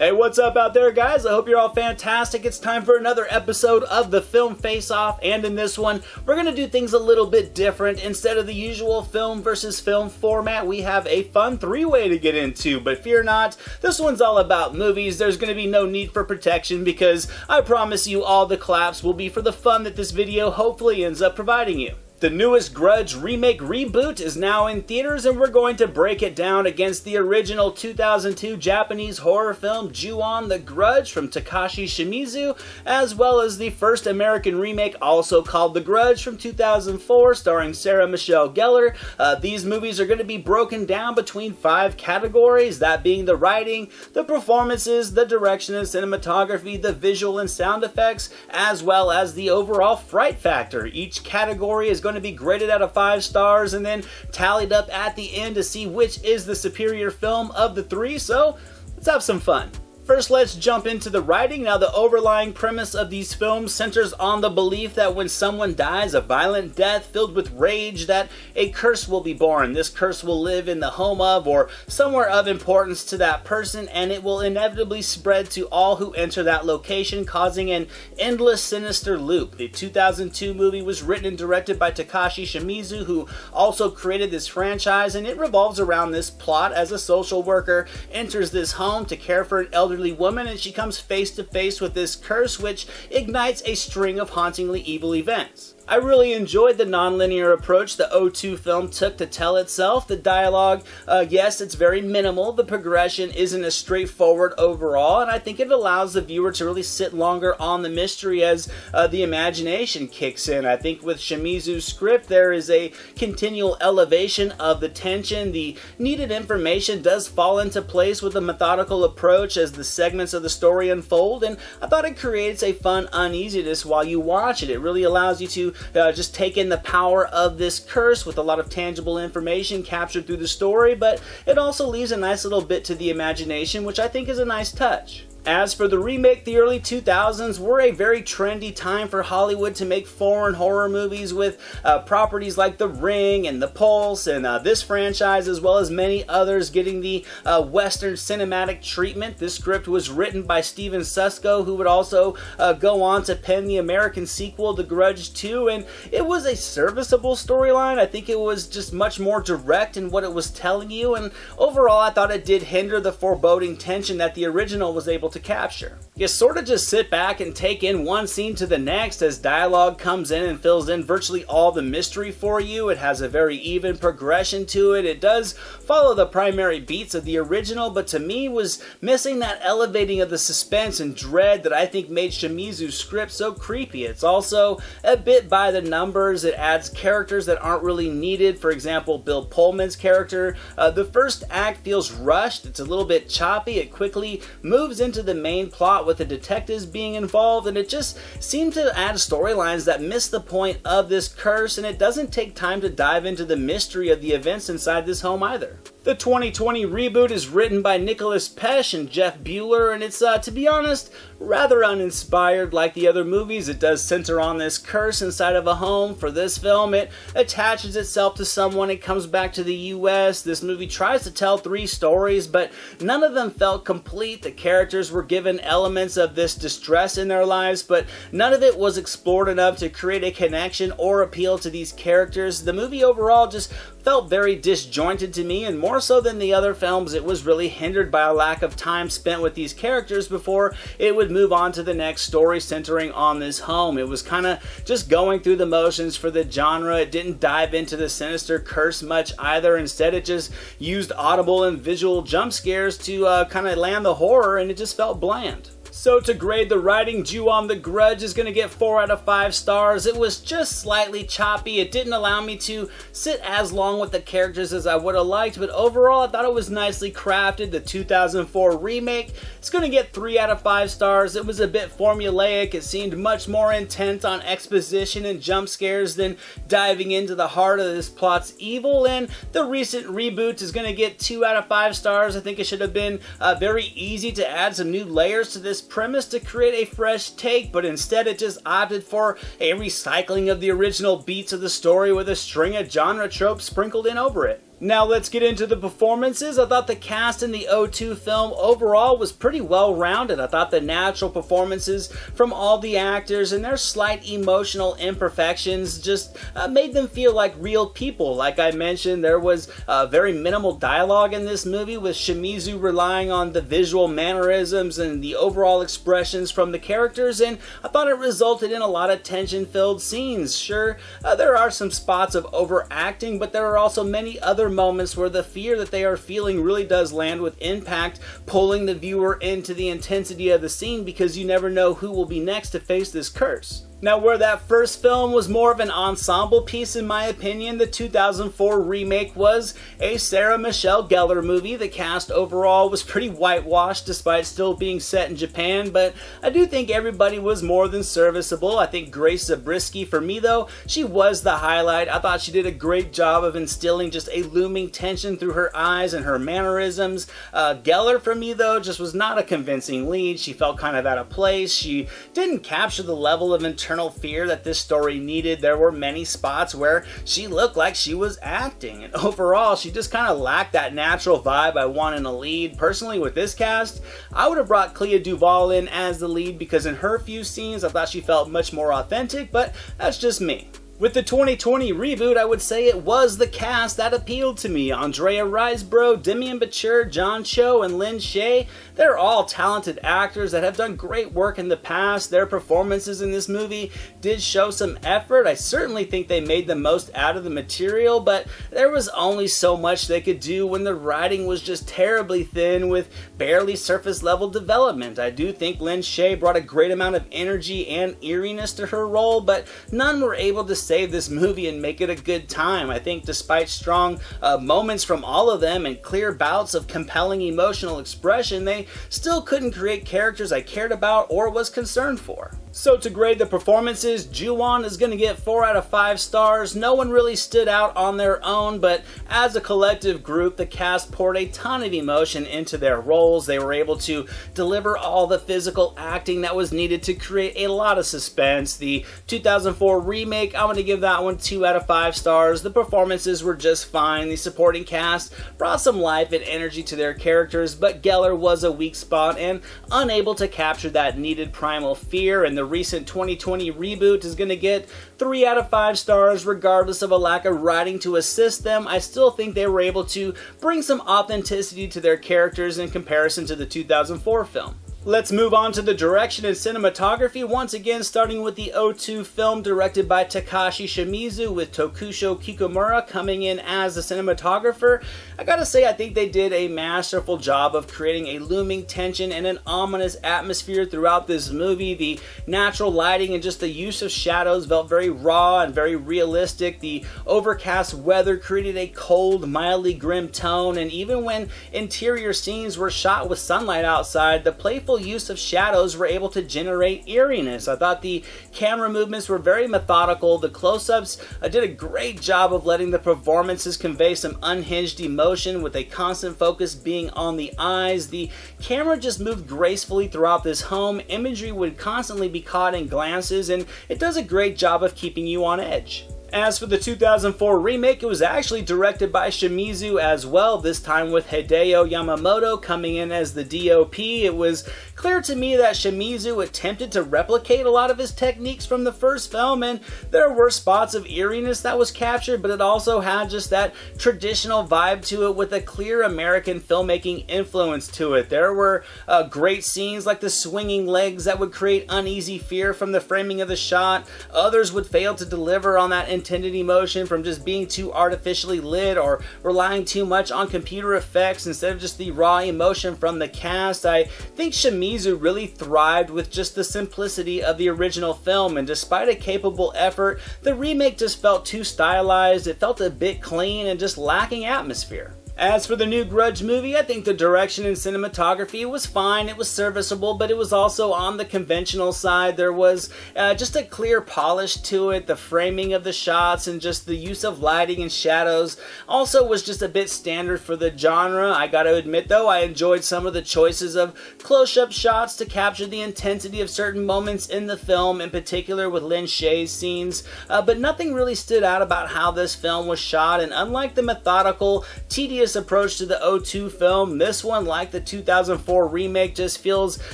Hey, what's up out there, guys? I hope you're all fantastic. It's time for another episode of the Film Face-Off, and in this one, we're going to do things a little bit different. Instead of the usual film versus film format, we have a fun three-way to get into, but fear not, this one's all about movies. There's going to be no need for protection because I promise you all the claps will be for the fun that this video hopefully ends up providing you. The newest Grudge remake reboot is now in theaters, and we're going to break it down against the original 2002 Japanese horror film Ju-On the Grudge from Takashi Shimizu, as well as the first American remake also called The Grudge from 2004 starring Sarah Michelle Gellar. These movies are going to be broken down between 5 categories, that being the writing, the performances, the direction and cinematography, the visual and sound effects, as well as the overall fright factor. Each category is going to be graded out of 5 stars and then tallied up at the end to see which is the superior film of the 3, so let's have some fun. First, let's jump into the writing. Now, the overlying premise of these films centers on the belief that when someone dies a violent death filled with rage, that a curse will be born. This curse will live in the home of or somewhere of importance to that person, and it will inevitably spread to all who enter that location, causing an endless sinister loop. The 2002 movie was written and directed by Takashi Shimizu, who also created this franchise, and it revolves around this plot as a social worker enters this home to care for an elderly woman, and she comes face to face with this curse which ignites a string of hauntingly evil events. I really enjoyed the non-linear approach the 2002 film took to tell itself. The dialogue, yes, it's very minimal. The progression isn't as straightforward overall, and I think it allows the viewer to really sit longer on the mystery as the imagination kicks in. I think with Shimizu's script, there is a continual elevation of the tension. The needed information does fall into place with a methodical approach as the segments of the story unfold, and I thought it creates a fun uneasiness while you watch it. It really allows you to just take in the power of this curse with a lot of tangible information captured through the story, but it also leaves a nice little bit to the imagination, which I think is a nice touch. As for the remake, the early 2000s were a very trendy time for Hollywood to make foreign horror movies with properties like The Ring and The Pulse, and this franchise, as well as many others, getting the Western cinematic treatment. This script was written by Steven Susko, who would also go on to pen the American sequel, The Grudge 2, and it was a serviceable storyline. I think it was just much more direct in what it was telling you, and overall I thought it did hinder the foreboding tension that the original was able to capture. You sort of just sit back and take in one scene to the next as dialogue comes in and fills in virtually all the mystery for you. It has a very even progression to it. It does follow the primary beats of the original, but to me was missing that elevating of the suspense and dread that I think made Shimizu's script so creepy. It's also a bit by the numbers. It adds characters that aren't really needed. For example, Bill Pullman's character. The first act feels rushed. It's a little bit choppy. It quickly moves into the main plot with the detectives being involved, and it just seemed to add storylines that miss the point of this curse, and it doesn't take time to dive into the mystery of the events inside this home either. The 2020 reboot is written by Nicholas Pesh and Jeff Bueller, and it's, to be honest, rather uninspired like the other movies. It does center on this curse inside of a home. For this film, it attaches itself to someone. It comes back to the US. This movie tries to tell 3 stories, but none of them felt complete. The characters were given elements of this distress in their lives, but none of it was explored enough to create a connection or appeal to these characters. The movie overall just felt very disjointed to me, and more so than the other films, it was really hindered by a lack of time spent with these characters before it would move on to the next story centering on this home. It was kind of just going through the motions for the genre. It didn't dive into the sinister curse much either. Instead, it just used audible and visual jump scares to kind of land the horror, and it just felt bland. So to grade the writing, Ju-On the Grudge is going to get 4 out of 5 stars. It was just slightly choppy. It didn't allow me to sit as long with the characters as I would have liked, but overall I thought it was nicely crafted. The 2004 remake is going to get 3 out of 5 stars. It was a bit formulaic. It seemed much more intent on exposition and jump scares than diving into the heart of this plot's evil, and the recent reboot is going to get 2 out of 5 stars. I think it should have been very easy to add some new layers to this premise to create a fresh take, but instead it just opted for a recycling of the original beats of the story with a string of genre tropes sprinkled in over it. Now let's get into the performances. I thought the cast in the '02 film overall was pretty well rounded. I thought the natural performances from all the actors and their slight emotional imperfections just made them feel like real people. Like I mentioned, there was very minimal dialogue in this movie, with Shimizu relying on the visual mannerisms and the overall expressions from the characters, and I thought it resulted in a lot of tension-filled scenes. Sure, there are some spots of overacting, but there are also many other moments where the fear that they are feeling really does land with impact, pulling the viewer into the intensity of the scene, because you never know who will be next to face this curse. Now, where that first film was more of an ensemble piece, in my opinion, the 2004 remake was a Sarah Michelle Gellar movie. The cast overall was pretty whitewashed despite still being set in Japan, but I do think everybody was more than serviceable. I think Grace Zabriskie, for me though, she was the highlight. I thought she did a great job of instilling just a looming tension through her eyes and her mannerisms. Gellar, for me though, just was not a convincing lead. She felt kind of out of place. She didn't capture the level of internal fear that this story needed. There were many spots where she looked like she was acting, and overall she just kind of lacked that natural vibe I want in a lead. Personally, with this cast, I would have brought Clea Duvall in as the lead, because in her few scenes I thought she felt much more authentic, but that's just me. With the 2020 reboot, I would say it was the cast that appealed to me. Andrea Riseborough, Demian Bichir, John Cho, and Lin Shaye, they're all talented actors that have done great work in the past. Their performances in this movie did show some effort. I certainly think they made the most out of the material, but there was only so much they could do when the writing was just terribly thin with barely surface level development. I do think Lin Shaye brought a great amount of energy and eeriness to her role, but none were able to save this movie and make it a good time. I think despite strong moments from all of them and clear bouts of compelling emotional expression, they still couldn't create characters I cared about or was concerned for. So to grade the performances, Ju-won is going to get 4 out of 5 stars. No one really stood out on their own, but as a collective group, the cast poured a ton of emotion into their roles. They were able to deliver all the physical acting that was needed to create a lot of suspense. The 2004 remake, I'm going to give that one 2 out of 5 stars. The performances were just fine. The supporting cast brought some life and energy to their characters, but Gellar was a weak spot and unable to capture that needed primal fear, and the recent 2020 reboot is going to get 3 out of 5 stars. Regardless of a lack of writing to assist them, I still think they were able to bring some authenticity to their characters in comparison to the 2004 film. Let's move on to the direction and cinematography, once again starting with the '02 film directed by Takashi Shimizu, with Tokusho Kikomura coming in as the cinematographer. I gotta say, I think they did a masterful job of creating a looming tension and an ominous atmosphere throughout this movie. The natural lighting and just the use of shadows felt very raw and very realistic. The overcast weather created a cold, mildly grim tone, and even when interior scenes were shot with sunlight outside, the playful use of shadows were able to generate eeriness. I thought the camera movements were very methodical. The close-ups did a great job of letting the performances convey some unhinged emotion, with a constant focus being on the eyes. The camera just moved gracefully throughout this home. Imagery would constantly be caught in glances, and it does a great job of keeping you on edge. As for the 2004 remake, it was actually directed by Shimizu as well, this time with Hideo Yamamoto coming in as the DOP. It was clear to me that Shimizu attempted to replicate a lot of his techniques from the first film, and there were spots of eeriness that was captured, but it also had just that traditional vibe to it with a clear American filmmaking influence to it. There were great scenes like the swinging legs that would create uneasy fear from the framing of the shot. Others would fail to deliver on that intended emotion from just being too artificially lit or relying too much on computer effects instead of just the raw emotion from the cast. I think Shimizu really thrived with just the simplicity of the original film, and despite a capable effort, the remake just felt too stylized. It felt a bit clean and just lacking atmosphere. As for the new Grudge movie, I think the direction and cinematography was fine. It was serviceable, but it was also on the conventional side. There was just a clear polish to it. The framing of the shots and just the use of lighting and shadows also was just a bit standard for the genre. I gotta admit though, I enjoyed some of the choices of close-up shots to capture the intensity of certain moments in the film, in particular with Lin Shaye's scenes, but nothing really stood out about how this film was shot, and unlike the methodical, tedious approach to the 2002 film, this one, like the 2004 remake, just feels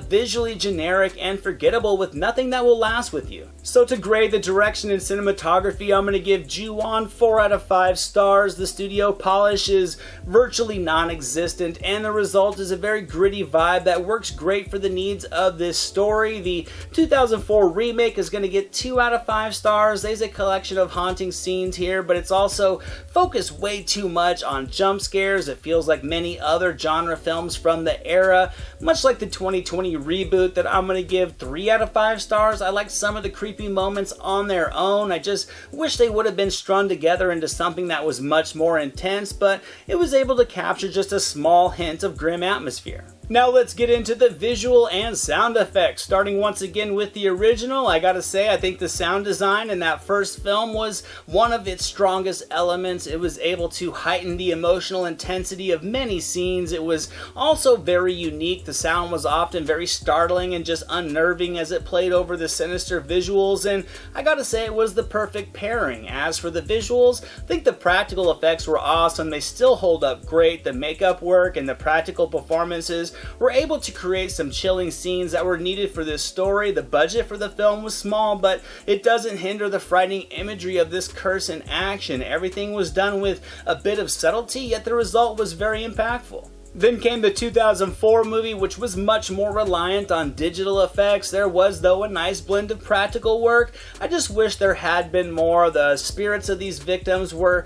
visually generic and forgettable with nothing that will last with you. So to grade the direction and cinematography, I'm going to give Ju-on 4 out of 5 stars. The studio polish is virtually non-existent, and the result is a very gritty vibe that works great for the needs of this story. The 2004 remake is going to get 2 out of 5 stars. There's a collection of haunting scenes here, but it's also focused way too much on jump scares. It feels like many other genre films from the era, much like the 2020 reboot that I'm going to give 3 out of 5 stars. I like some of the creepy moments on their own. I just wish they would have been strung together into something that was much more intense, but it was able to capture just a small hint of grim atmosphere. Now let's get into the visual and sound effects. Starting once again with the original, I gotta say I think the sound design in that first film was one of its strongest elements. It was able to heighten the emotional intensity of many scenes. It was also very unique. The sound was often very startling and just unnerving as it played over the sinister visuals, and I gotta say it was the perfect pairing. As for the visuals, I think the practical effects were awesome. They still hold up great. The makeup work and the practical performances were able to create some chilling scenes that were needed for this story. The budget for the film was small, but it doesn't hinder the frightening imagery of this curse in action. Everything was done with a bit of subtlety, yet the result was very impactful. Then came the 2004 movie, which was much more reliant on digital effects. There was, though, a nice blend of practical work. I just wish there had been more. The spirits of these victims were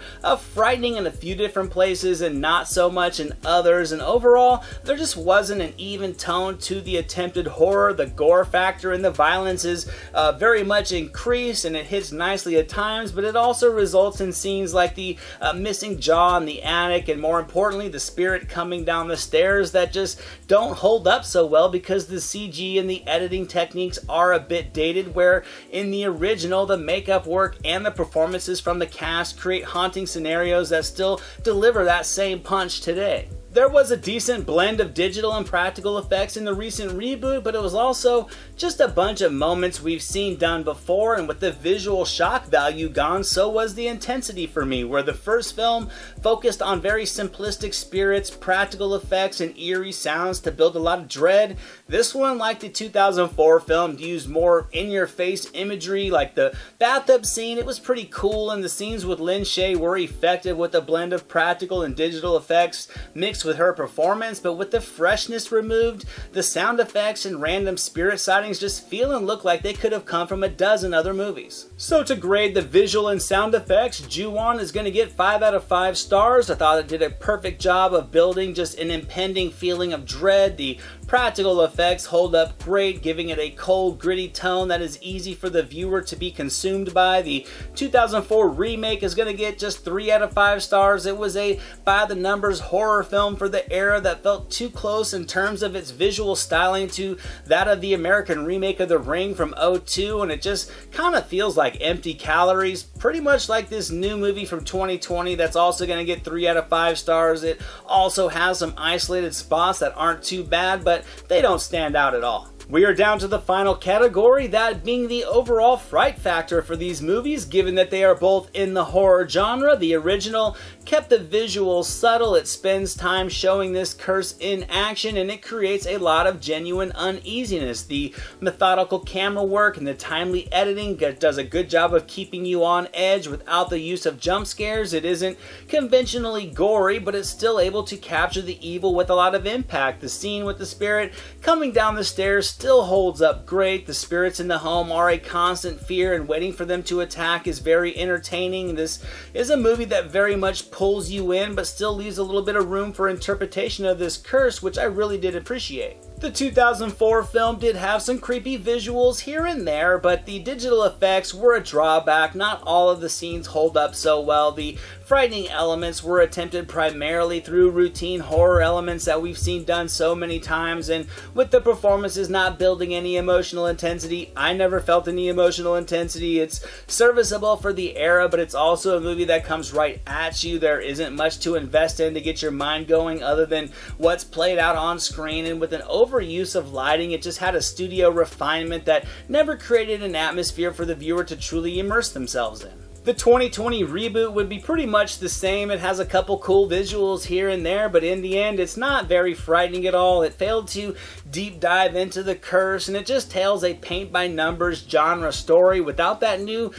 frightening in a few different places and not so much in others. And overall, there just wasn't an even tone to the attempted horror. The gore factor and the violence is very much increased, and it hits nicely at times, but it also results in scenes like the missing jaw in the attic, and more importantly, the spirit coming down the stairs that just don't hold up so well because the CG and the editing techniques are a bit dated, where in the original the makeup work and the performances from the cast create haunting scenarios that still deliver that same punch today. There was a decent blend of digital and practical effects in the recent reboot, but it was also just a bunch of moments we've seen done before, and with the visual shock value gone, so was the intensity for me. Where the first film focused on very simplistic spirits, practical effects, and eerie sounds to build a lot of dread, this one, like the 2004 film, used more in-your-face imagery. Like the bathtub scene, it was pretty cool, and the scenes with Lin Shaye were effective with a blend of practical and digital effects mixed with her performance, but with the freshness removed, the sound effects and random spirit sightings just feel and look like they could have come from a dozen other movies. So to grade the visual and sound effects, Ju-on is going to get 5 out of 5 stars. I thought it did a perfect job of building just an impending feeling of dread. The practical effects hold up great, giving it a cold, gritty tone that is easy for the viewer to be consumed by. The 2004 remake is going to get just 3 out of 5 stars. It was a by-the-numbers horror film for the era that felt too close in terms of its visual styling to that of the American remake of The Ring from 2002, and it just kind of feels like empty calories, pretty much like this new movie from 2020 that's also going to get 3 out of 5 stars. It also has some isolated spots that aren't too bad, but they don't stand out at all. We are down to the final category, that being the overall fright factor for these movies, given that they are both in the horror genre. The original kept the visuals subtle. It spends time showing this curse in action, and it creates a lot of genuine uneasiness. The methodical camera work and the timely editing does a good job of keeping you on edge without the use of jump scares. It isn't conventionally gory, but it's still able to capture the evil with a lot of impact. The scene with the spirit coming down the stairs still holds up great. The spirits in the home are a constant fear, and waiting for them to attack is very entertaining. This is a movie that very much pulls you in, but still leaves a little bit of room for interpretation of this curse, which I really did appreciate. The 2004 film did have some creepy visuals here and there, but the digital effects were a drawback. Not all of the scenes hold up so well. The frightening elements were attempted primarily through routine horror elements that we've seen done so many times, and with the performances not building any emotional intensity, I never felt any emotional intensity. It's serviceable for the era, but it's also a movie that comes right at you. There isn't much to invest in to get your mind going other than what's played out on screen, and with an overuse of lighting, it just had a studio refinement that never created an atmosphere for the viewer to truly immerse themselves in. The 2020 reboot would be pretty much the same. It has a couple cool visuals here and there, but in the end, it's not very frightening at all. It failed to deep dive into the curse, and it just tells a paint-by-numbers genre story without that new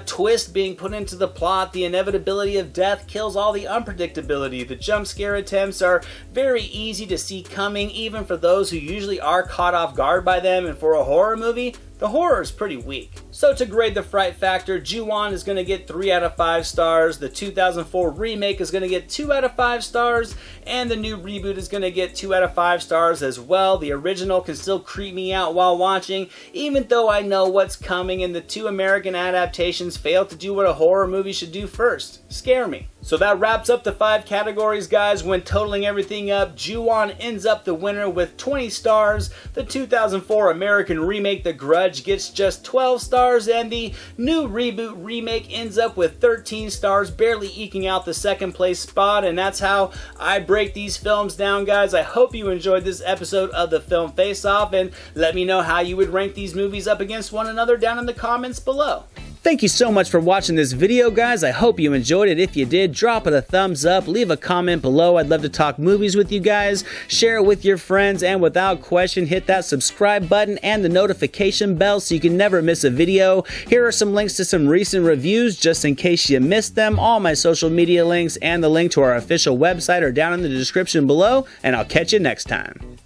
twist being put into the plot. The inevitability of death kills all the unpredictability. The jump scare attempts are very easy to see coming, even for those who usually are caught off guard by them, and for a horror movie, the horror is pretty weak. So to grade the fright factor, Ju-on is going to get 3 out of 5 stars, the 2004 remake is going to get 2 out of 5 stars, and the new reboot is going to get 2 out of 5 stars as well. The original can still creep me out while watching, even though I know what's coming, and the 2 American adaptations fail to do what a horror movie should do first: scare me. So that wraps up the 5 categories, guys. When totaling everything up, Ju-on ends up the winner with 20 stars. The 2004 American remake, The Grudge, gets just 12 stars, and the new reboot remake ends up with 13 stars, barely eking out the second place spot. And that's how I break these films down, guys. I hope you enjoyed this episode of the Film Face Off, and let me know how you would rank these movies up against one another down in the comments below. Thank you so much for watching this video, guys. I hope you enjoyed it. If you did, drop it a thumbs up, leave a comment below. I'd love to talk movies with you guys. Share it with your friends, and without question, hit that subscribe button and the notification bell so you can never miss a video. Here are some links to some recent reviews just in case you missed them. All my social media links and the link to our official website are down in the description below, and I'll catch you next time.